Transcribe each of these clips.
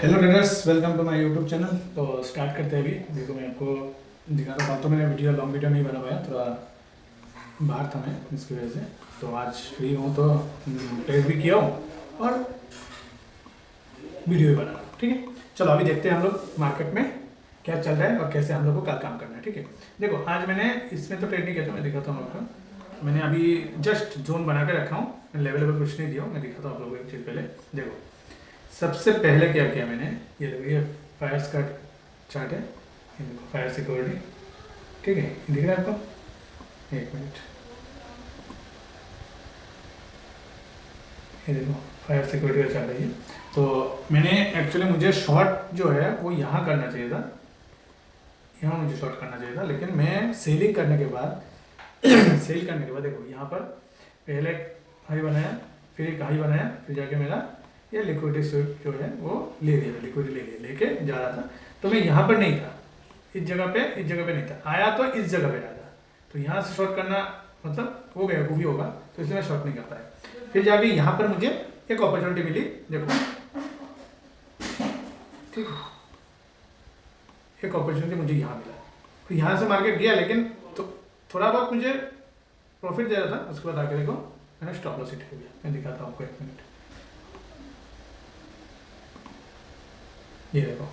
Hello traders, welcome to my YouTube channel. तो start करते हैं। अभी देखो मैं आपको दिखा रहा हूँ। तो मैंने वीडियो लॉन्ग वीडियो नहीं बना पाया, थोड़ा बाहर था मैं, इसकी वजह से। तो आज फ्री हूँ तो ट्रेड भी किया हूँ और वीडियो भी बना रहा हूँ। ठीक है, चलो अभी देखते हैं हम लोग मार्केट में क्या चल रहा है और कैसे हम लोग को कल काम करना है। ठीक है, देखो आज मैंने इसमें तो ट्रेड नहीं किया था, मैं दिखाता हूँ आपको। मैंने अभी जस्ट जोन बना के रखा हूँ, लेवल लेवल कुछ नहीं दिया हूँ। मैं दिखाता हूँ आप लोगों को एक चीज़। पहले देखो, सबसे पहले क्या किया मैंने, ये देखो, ये फायर्स का चार्ट है, ये देखो फायर सिक्योरिटी। ठीक है, दिख रहा है आपको? एक मिनट, ये देखो फायर सिक्योरिटी का चार्ट है ये। तो मैंने एक्चुअली, मुझे शॉर्ट जो है वो यहाँ करना चाहिए था, यहाँ मुझे शॉर्ट करना चाहिए था, लेकिन मैं सेलिंग करने के बाद सेल करने के बाद देखो यहाँ पर पहले हाई बनाया, फिर एक हाई बनाया, फिर जाके मेरा ये लिक्विडिटी स्विप जो है वो ले लिया था, लिक्विडिटी ले लिया, लेके जा रहा था। तो मैं यहाँ पर नहीं था, इस जगह पे नहीं था, आया तो इस जगह पे आया था। तो यहाँ से शॉर्ट करना मतलब हो गया, भी होगा, तो इसलिए मैं शॉर्ट नहीं कर पाया। फिर जाके यहाँ पर मुझे एक अपॉर्चुनिटी मिली, देखो, ठीक है, एक अपॉर्चुनिटी मुझे यहाँ मिला। तो यहाँ से मार्केट गया, लेकिन तो थोड़ा बहुत मुझे प्रॉफिट दे रहा था। उसके बाद आके देखो मैंने स्टॉप लॉस हिट हो गया। मैं दिखाता हूँ आपको, एक मिनट। ये देखो,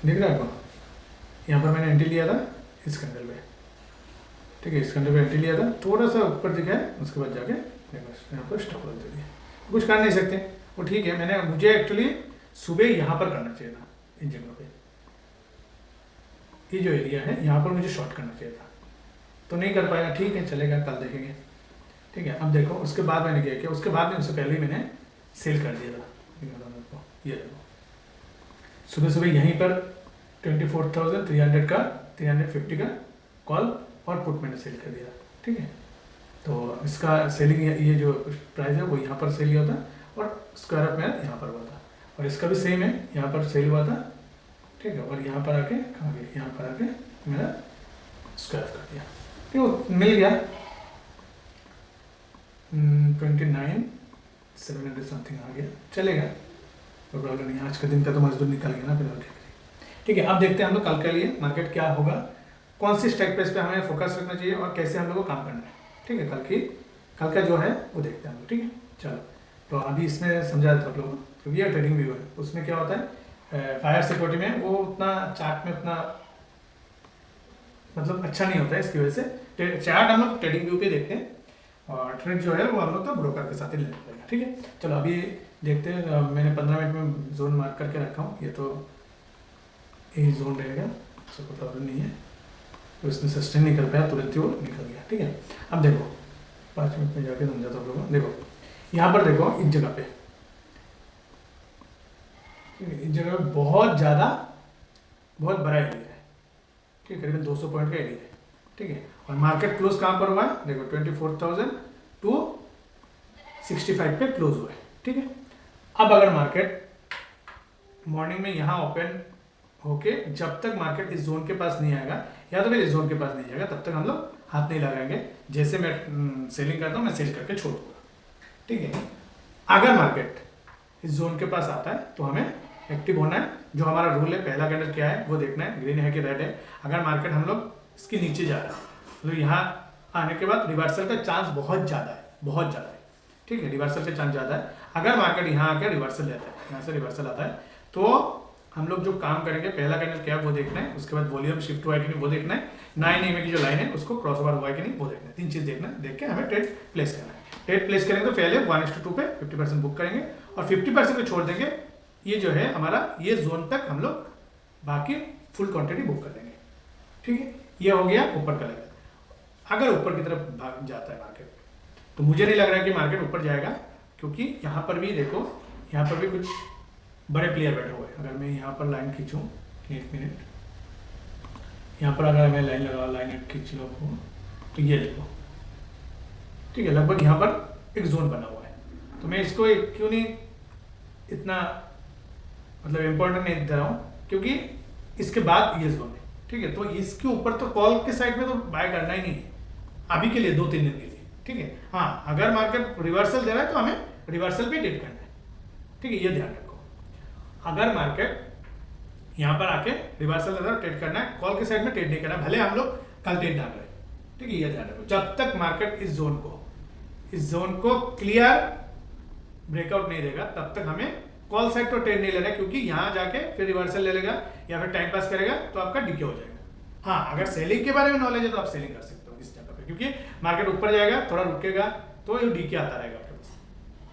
दिख रहा है आपको? यहाँ पर मैंने एंट्री लिया था इस कैंडल पे। ठीक है, इस कैंडल पे एंट्री लिया था, थोड़ा सा ऊपर दिखा है, उसके बाद जाके देखो यहाँ पर स्टॉप लॉस दे दिया। कुछ कर नहीं सकते, वो ठीक है। मुझे एक्चुअली सुबह यहाँ पर करना चाहिए था, इन जगह पे। ये जो एरिया है यहाँ पर मुझे शॉर्ट करना चाहिए था, तो नहीं कर पाया। ठीक है, चलेगा, कल देखेंगे। ठीक है, अब देखो उसके बाद मैंने क्या किया, उसके बाद में उससे पहले ही मैंने सेल कर दिया था। ये देखो, सुबह सुबह यहीं पर 24,300 का, 350 का कॉल और पुट मैंने सेल कर दिया। ठीक है, तो इसका सेलिंग, ये जो प्राइस है वो यहाँ पर सेल हुआ था और स्क्वायर अप मेरा यहाँ पर हुआ था। और इसका भी सेम है, यहाँ पर सेल हुआ था। ठीक है, और यहाँ पर आके कहाँ गया, यहाँ पर आके मेरा स्क्वायर अप कर दिया। ठीक है, मिल गया 29,700 समथिंग आ गया, चलेगा, कोई प्रॉब्लम नहीं। आज का दिन का तो मजदूर निकल गया ना, फिर और क्या करें। ठीक है, अब देखते हैं हम लोग कल के लिए मार्केट क्या होगा, कौन सी स्ट्राइक प्राइस पे हमें फोकस रखना चाहिए और कैसे हम लोग को काम करना है। ठीक है, कल का जो है वो देखते हैं हम लोग। ठीक है, चलो। तो अभी इसमें समझा देता हूँ आप लोगों को, क्योंकि ये ट्रेडिंग व्यू है, उसमें क्या होता है, फायर सिक्योरिटी में वो उतना चार्ट में उतना मतलब अच्छा नहीं होता है। इसकी वजह से चार्ट हम लोग ट्रेडिंग व्यू पे देखते हैं, और ट्रेड जो है वो हम लोग तो ब्रोकर के साथ ही लेना पड़ेगा। ठीक है, चलो अभी देखते हैं। मैंने 15 मिनट में जोन मार्क करके रखा हूँ, ये तो यही जोन रहेगा, उसको कोई प्रॉब्लम नहीं है। तो इसने सस्टेन नहीं कर पाया, तुरंत ही वो निकल गया। ठीक है, अब देखो 5 मिनट में जाके समझाता हूँ लोगों। देखो यहाँ पर देखो, इस जगह पे, इस जगह पे बहुत ज़्यादा, बहुत बड़ा एरिया है। ठीक है, करीबन 200 पॉइंट का एरिया है। ठीक है, और मार्केट क्लोज कहाँ पर हुआ है, देखो 24,265 पे क्लोज हुआ है। ठीक है, अब अगर मार्केट मॉर्निंग में यहाँ ओपन होके जब तक मार्केट इस जोन के पास नहीं आएगा, या तो फिर इस जोन के पास नहीं जाएगा, तब तक हम लोग हाथ नहीं लगाएंगे। जैसे मैं सेलिंग करता हूँ, मैं सेल करके छोड़ दूंगा। ठीक है, अगर मार्केट इस जोन के पास आता है तो हमें एक्टिव होना है। जो हमारा रूल है, पहला कैंडल क्या है वो देखना है, ग्रीन है कि रेड है। अगर मार्केट हम लोग इसके नीचे जा रहा है, मतलब यहाँ आने के बाद रिवर्सल का चांस बहुत ज़्यादा है, बहुत ज़्यादा है। ठीक है, रिवर्सल का चांस ज़्यादा है। अगर मार्केट यहाँ आकर रिवर्सल लेता है, यहाँ से रिवर्सल आता है, तो हम लोग जो काम करेंगे, पहला कैंडल क्या है वो देखना है, उसके बाद वॉल्यूम शिफ्ट हुआ है कि नहीं वो देखना है, 9 EMA की जो लाइन है उसको क्रॉस ओवर हुआ है कि नहीं वो देखना है। 3 चीज़ देखना है, देख के हमें ट्रेड प्लेस करना है। ट्रेड प्लेस करेंगे तो पहले 1:2 पे 50% बुक करेंगे, और 50% को छोड़ देंगे। ये जो है हमारा, ये जोन तक हम लोग बाकी फुल क्वांटिटी बुक कर देंगे। ठीक है, ये हो गया ऊपर का लेवल। अगर ऊपर की तरफ भाग जाता है मार्केट, तो मुझे नहीं लग रहा है कि मार्केट ऊपर जाएगा, क्योंकि यहाँ पर भी देखो, यहाँ पर भी कुछ बड़े प्लेयर बैठे हुए हैं। अगर मैं यहाँ पर लाइन खींचूँ, 1 मिनट, यहाँ पर अगर मैं लाइन लगा, लाइन खींच लो तो ये देखो, ठीक है, लगभग यहाँ पर एक जोन बना हुआ है। तो मैं इसको क्यों नहीं इतना मतलब इम्पोर्टेंट नहीं दे रहा हूँ, क्योंकि इसके बाद ये जोन है। ठीक है, तो इसके ऊपर तो कॉल के साइड में तो बाय करना ही नहीं है अभी के लिए, 2-3 दिन के लिए। ठीक है, हाँ, अगर मार्केट रिवर्सल दे रहा है तो हमें रिवर्सल पे ट्रेड करना है। ठीक है, ये ध्यान रखो। अगर मार्केट यहाँ पर आके रिवर्सल लेकर ट्रेड करना है, कॉल के साइड में ट्रेड नहीं करना, भले हम लोग कल ट्रेड डाल रहे, ठीक है, ये ध्यान रखो। जब तक मार्केट इस जोन को क्लियर ब्रेकआउट नहीं देगा तब तक हमें कॉल साइड तो ट्रेड नहीं लेना है, क्योंकि यहाँ जाके फिर रिवर्सल ले लेगा या फिर टाइम पास करेगा तो आपका डीके हो जाएगा। हाँ, अगर सेलिंग के बारे में नॉलेज है तो आप सेलिंग कर सकते हो इस जगह पे, क्योंकि मार्केट ऊपर जाएगा, थोड़ा रुकेगा तो ये डीके आता रहेगा आपके पास,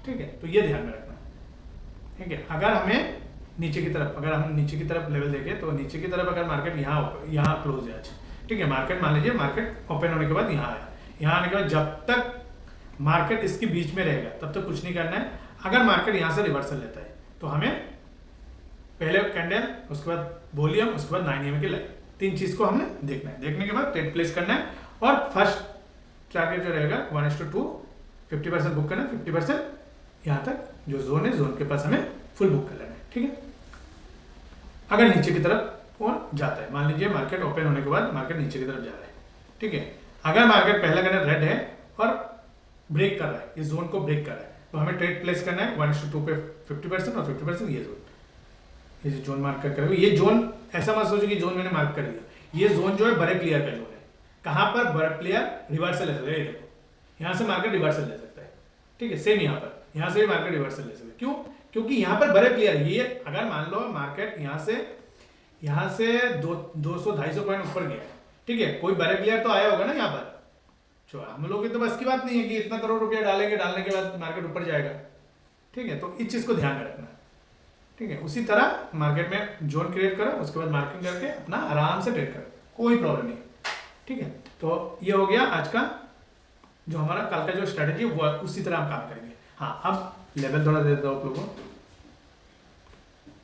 ठीक है। तो ये ध्यान में रखना, ठीक है। अगर हम नीचे की तरफ लेवल देखें तो नीचे की तरफ अगर मार्केट यहाँ क्लोज है आज, ठीक है, मार्केट मान लीजिए मार्केट ओपन होने के बाद यहाँ आया, यहाँ आने के बाद जब तक मार्केट इसके बीच में रहेगा तब तक कुछ नहीं करना है। अगर मार्केट यहाँ से रिवर्सल लेता है तो हमें पहले कैंडल, उसके बाद वॉल्यूम, उसके बाद 9 EM की लाइन, 3 चीज को हमने देखना है। देखने के बाद ट्रेड प्लेस करना है और फर्स्ट टारगेट जो रहेगा 1:2 50% बुक करना है, 50% यहाँ तक जो जोन है, जोन के पास हमें फुल बुक कर लेना है, ठीक है। अगर नीचे की तरफ वो जाता है, मान लीजिए मार्केट ओपन होने के बाद मार्केट नीचे की तरफ जा रहा है, ठीक है, अगर मार्केट पहला कैंडल रेड है और ब्रेक कर रहा है, इस जोन को ब्रेक कर रहा है, तो हमें ट्रेड प्लेस करना है 1:2 पे 50% और 50% ये जोन मार्क कर करेंगे। ये जोन ऐसा मत सोचो कि जोन मैंने मार्क कर दिया, ये जोन जो है बड़े प्लेयर का जोन है। कहाँ पर बड़े प्लेयर रिवर्सल ले सकते हैं, देखो यहाँ से मार्केट रिवर्सल ले सकता है, ठीक है, सेम यहाँ से भी मार्केट रिवर्सल ले सकते हैं। क्यों? क्योंकि यहाँ पर बड़े प्लेयर, ये अगर मान लो मार्केट यहाँ से 200-250 पॉइंट ऊपर गया, ठीक है, कोई बड़े प्लेयर तो आया होगा ना यहाँ पर, जो हम लोग की तो बस की बात नहीं है कि इतना करोड़ रुपया डालेंगे, डालने के बाद मार्केट ऊपर जाएगा, ठीक है। तो इस चीज को ध्यान में रखना, ठीक है। उसी तरह मार्केट में जोन क्रिएट करो, उसके बाद मार्किंग करके अपना आराम से ट्रेड करो, कोई प्रॉब्लम नहीं, ठीक है। तो ये हो गया आज का जो हमारा कल का जो स्ट्रेटेजी, वो उसी तरह हम काम करेंगे। हाँ, अब लेवल थोड़ा दे दो आप लोगों को,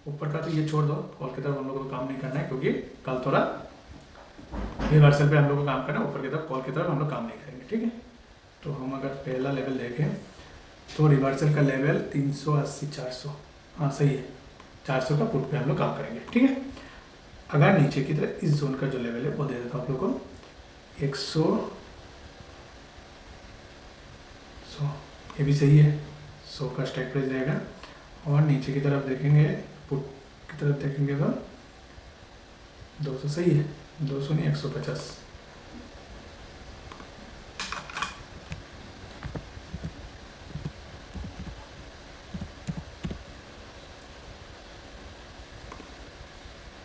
ऊपर का तो ये छोड़ दो, कॉल की तरफ हम लोगों को काम नहीं करना है, क्योंकि कल थोड़ा रिवर्सल पे हम लोग को काम करना है, ऊपर की तरफ कॉल की तरफ हम लोग काम नहीं करेंगे, ठीक है। तो हम अगर पहला लेवल देखें तो रिवर्सल का लेवल 380-400, हाँ सही है, 400 का पुट पे हम लोग काम करेंगे, ठीक है। अगर नीचे की तरफ इस जोन का जो लेवल है वो दे देता हूँ आप लोग को 100, ये भी सही है, 100 का स्ट्राइक प्राइस रहेगा। और नीचे की तरफ देखेंगे, पुट की तरफ देखेंगे तो 200 सही है, 200 नहीं 150,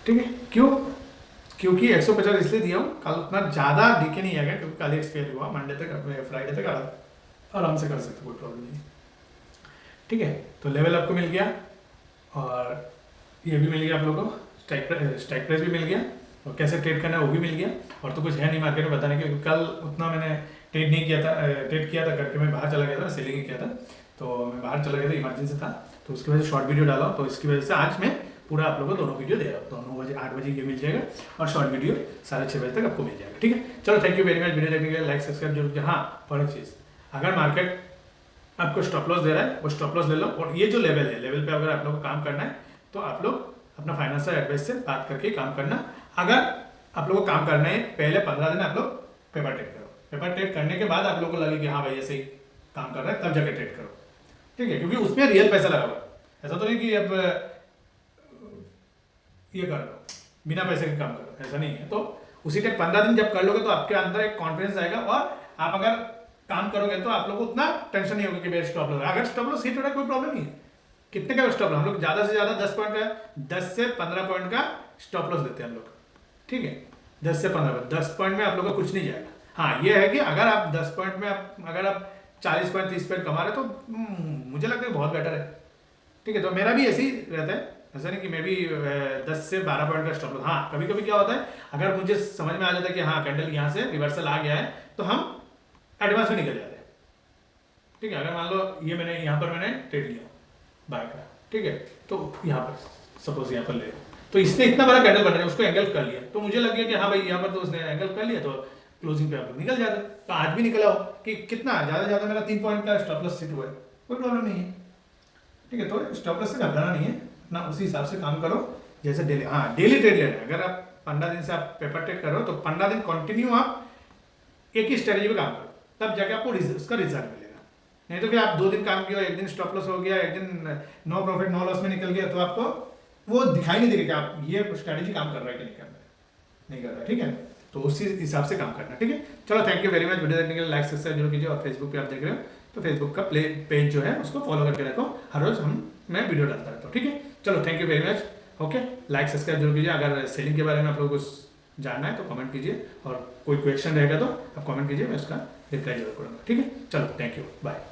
ठीक है। क्यों? क्योंकि 150 इसलिए दिया हूँ, कल उतना ज़्यादा डीके नहीं आएगा, क्योंकि कल एक्सपायर हुआ, मंडे तक फ्राइडे तक आराम से कर सकते, कोई प्रॉब्लम नहीं, ठीक है। तो लेवल आपको मिल गया और ये भी मिल गया आप लोगों को, स्ट्राइक प्राइस भी मिल गया और कैसे ट्रेड करना है वो भी मिल गया। और तो कुछ है नहीं मार्केट में बताने के, क्योंकि कल उतना मैंने ट्रेड नहीं किया था, ट्रेड किया था करके मैं बाहर चला गया था, सेलिंग किया था, तो मैं बाहर चला गया था, इमरजेंसी था, तो उसकी वजह से शॉर्ट वीडियो डाला, तो इसकी वजह से आज मैं पूरा आप लोगों को दोनों वीडियो दे रहा हूँ। तो 9 बजे 8 बजे ये मिल जाएगा और शॉर्ट वीडियो 6:30 बजे तक आपको मिल जाएगा, ठीक है। चलो, thank you very much video देखने के लिए, लाइक सब्सक्राइब जरूर किया। हाँ, और एक चीज़, अगर मार्केट आपको स्टॉप लॉस दे रहा है वो स्टॉप लॉस ले लो, और ये जो लेवल है, लेवल पे अगर आप लोग को काम करना है तो आप लोग अपना फाइनेंशियल एडवाइस से बात करके काम करना। अगर आप लोग को काम करना है, पहले 15 दिन आप लोग पेपर ट्रेड करो, पेपर ट्रेड करने के बाद आप लोग को लगे कि हाँ भाई ऐसे ही काम कर रहा है, तब जाके ट्रेड करो, ठीक है, क्योंकि उसमें रियल पैसा लगा हुआ। ऐसा तो नहीं कि अब ये कर लो बिना पैसे के काम करो, ऐसा नहीं है। तो उसी टाइम 15 दिन जब कर लोगे तो आपके अंदर एक कॉन्फिडेंस आएगा, और आप अगर काम करोगे तो आप लोग को उतना टेंशन नहीं होगा कि मेरा स्टॉप लॉस, अगर स्टॉप लॉस हिट हो रहा है कोई प्रॉब्लम नहीं है। कितने का स्टॉप लॉस, हम लोग ज़्यादा से ज़्यादा 10 पॉइंट का, 10 से 15 पॉइंट का स्टॉप लॉस देते हैं हम लोग, ठीक है, 10 से 15, 10 पॉइंट में आप लोग का कुछ नहीं जाएगा। हाँ, ये है कि अगर आप 10 पॉइंट में अगर आप 40 पॉइंट 30 पॉइंट कमा रहे तो मुझे लगता है बहुत बेटर है, ठीक है। तो मेरा भी ऐसे ही रहता है, ऐसा नहीं कि मैं भी 10 से 12 पॉइंट का स्टॉप लॉस। हाँ, कभी कभी क्या होता है, अगर मुझे समझ में आ जाता है कि हाँ कैंडल यहाँ से रिवर्सल आ गया है, तो हम एडवांस में निकल जाते हैं, ठीक है। अगर मान लो ये मैंने यहाँ पर मैंने ट्रेड लिया बाय का, ठीक है, तो यहाँ पर सपोज यहाँ पर ले, तो इसने इतना बड़ा कैंडल बना है, उसको एंगल कर लिया, तो मुझे लग गया कि हाँ भाई यहाँ पर तो उसने एंगल कर लिया, तो क्लोजिंग पे आप लोग निकल जाते। तो आज भी निकला हो कि कितना ज़्यादा ज़्यादा मेरा 3 पॉइंट का स्टॉप लॉस हिट हुआ है, कोई प्रॉब्लम नहीं है, ठीक है। तो स्टॉप लॉस से घबराना नहीं है ना, उसी हिसाब से काम करो जैसे डेली। हाँ, डेली ट्रेड लेना है। अगर आप 15 दिन से आप पेपर ट्रेड करो तो 15 दिन कंटिन्यू आप एक ही स्ट्रेटेजी पे काम करो, तब जाके आपको उसका रिजल्ट मिलेगा। नहीं तो फिर आप 2 दिन काम किया, एक दिन स्टॉप लॉस हो गया, एक दिन नो प्रॉफिट नो लॉस में निकल गया, तो आपको वो दिखाई नहीं देगा कि आप ये स्ट्रैटेजी काम कर रहा है कि नहीं कर रहा है, नहीं कर रहा है, ठीक है। तो उसी हिसाब से काम करना, ठीक है। चलो thank you very much, video देखने के लिए लाइक सब्सक्राइब जरूर कीजिए, और फेसबुक पे आप देख रहे हो तो फेसबुक का पेज जो है उसको फॉलो करके रखो, हर रोज मैं वीडियो डालता रहता हूँ, ठीक है। चलो thank you very much, okay. Like subscribe जरूर कीजिए। अगर सेलिंग के बारे में आप लोगों को जानना है तो कमेंट कीजिए, और कोई क्वेश्चन रहेगा तो आप कमेंट कीजिए, मैं उसका रिप्लाई जरूर करूँगा, ठीक है। चलो थैंक यू, बाय।